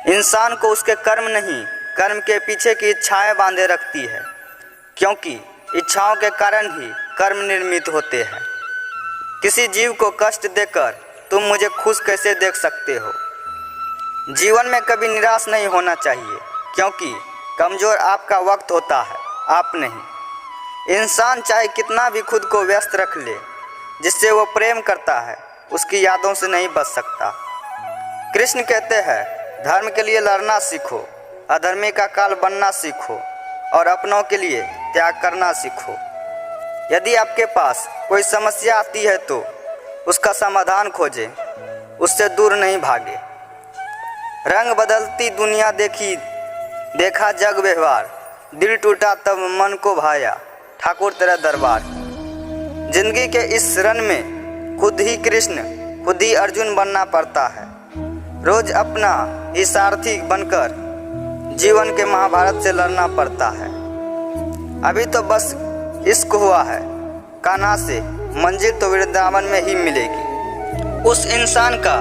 इंसान को उसके कर्म नहीं, कर्म के पीछे की इच्छाएं बांधे रखती है, क्योंकि इच्छाओं के कारण ही कर्म निर्मित होते हैं। किसी जीव को कष्ट देकर तुम मुझे खुश कैसे देख सकते हो? जीवन में कभी निराश नहीं होना चाहिए, क्योंकि कमज़ोर आपका वक्त होता है, आप नहीं। इंसान चाहे कितना भी खुद को व्यस्त रख ले, जिससे वो प्रेम करता है उसकी यादों से नहीं बच सकता। कृष्ण कहते हैं, धर्म के लिए लड़ना सीखो, अधर्मी का काल बनना सीखो और अपनों के लिए त्याग करना सीखो। यदि आपके पास कोई समस्या आती है तो उसका समाधान खोजें, उससे दूर नहीं भागे। रंग बदलती दुनिया देखा जग व्यवहार, दिल टूटा तब मन को भाया, ठाकुर तेरा दरबार। जिंदगी के इस रण में खुद ही कृष्ण, खुद ही अर्जुन बनना पड़ता है। रोज अपना ही सारथी बनकर जीवन के महाभारत से लड़ना पड़ता है। अभी तो बस इश्क हुआ है कान्हा से, मंजिल तो वृंदावन में ही मिलेगी। उस इंसान का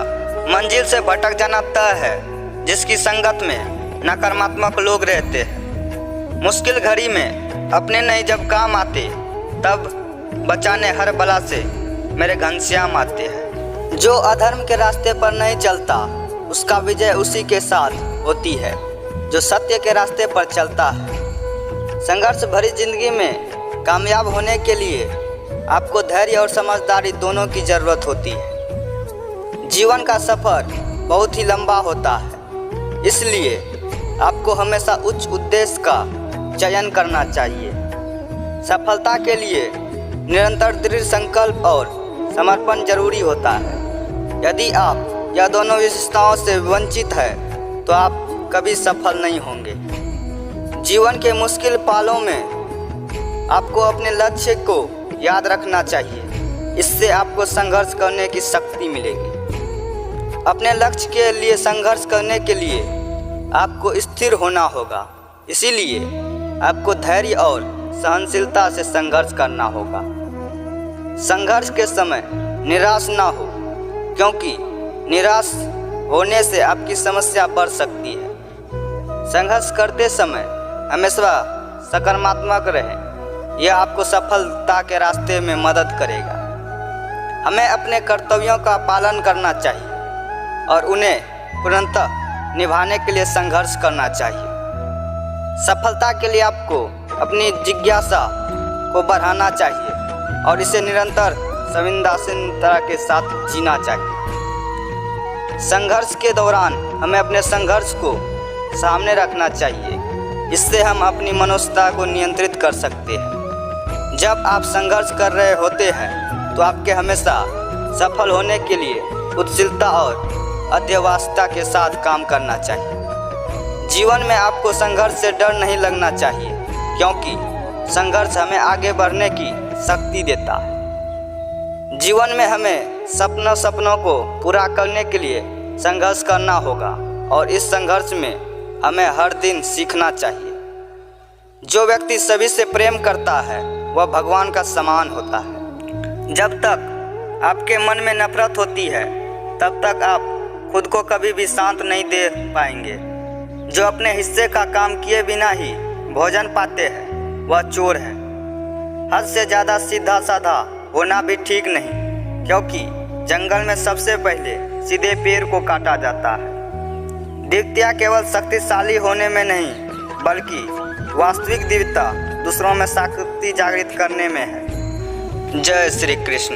मंजिल से भटक जाना तय है जिसकी संगत में नकारात्मक लोग रहते हैं। मुश्किल घड़ी में अपने नहीं जब काम आते, तब बचाने हर बला से मेरे घनश्याम आते हैं। जो अधर्म के रास्ते पर नहीं चलता उसका विजय उसी के साथ होती है जो सत्य के रास्ते पर चलता है। संघर्ष भरी जिंदगी में कामयाब होने के लिए आपको धैर्य और समझदारी दोनों की ज़रूरत होती है। जीवन का सफ़र बहुत ही लंबा होता है, इसलिए आपको हमेशा उच्च उद्देश्य का चयन करना चाहिए। सफलता के लिए निरंतर दृढ़ संकल्प और समर्पण जरूरी होता है। यदि आप यह दोनों विशेषताओं से वंचित है तो आप कभी सफल नहीं होंगे। जीवन के मुश्किल पालों में आपको अपने लक्ष्य को याद रखना चाहिए, इससे आपको संघर्ष करने की शक्ति मिलेगी। अपने लक्ष्य के लिए संघर्ष करने के लिए आपको स्थिर होना होगा, इसीलिए आपको धैर्य और सहनशीलता से संघर्ष करना होगा। संघर्ष के समय निराश ना हो, क्योंकि निराश होने से आपकी समस्या बढ़ सकती है। संघर्ष करते समय हमेशा सकारात्मक रहें, यह आपको सफलता के रास्ते में मदद करेगा। हमें अपने कर्तव्यों का पालन करना चाहिए और उन्हें पूर्णतः निभाने के लिए संघर्ष करना चाहिए। सफलता के लिए आपको अपनी जिज्ञासा को बढ़ाना चाहिए और इसे निरंतर संवेदनशीलता के साथ जीना चाहिए। संघर्ष के दौरान हमें अपने संघर्ष को सामने रखना चाहिए, इससे हम अपनी मनोस्थिति को नियंत्रित कर सकते हैं। जब आप संघर्ष कर रहे होते हैं तो आपके हमेशा सफल होने के लिए उत्साहशीलता और अध्यवसायता के साथ काम करना चाहिए। जीवन में आपको संघर्ष से डर नहीं लगना चाहिए, क्योंकि संघर्ष हमें आगे बढ़ने की शक्ति देता है। जीवन में हमें सपनों को पूरा करने के लिए संघर्ष करना होगा और इस संघर्ष में हमें हर दिन सीखना चाहिए। जो व्यक्ति सभी से प्रेम करता है वह भगवान का समान होता है। जब तक आपके मन में नफरत होती है तब तक आप खुद को कभी भी शांत नहीं दे पाएंगे। जो अपने हिस्से का काम किए बिना ही भोजन पाते हैं वह चोर है। हद से ज़्यादा सीधा साधा होना भी ठीक नहीं, क्योंकि जंगल में सबसे पहले सीधे पेड़ को काटा जाता है। दिव्यता केवल शक्तिशाली होने में नहीं, बल्कि वास्तविक दिव्यता दूसरों में शक्ति जागृत करने में है। जय श्री कृष्ण।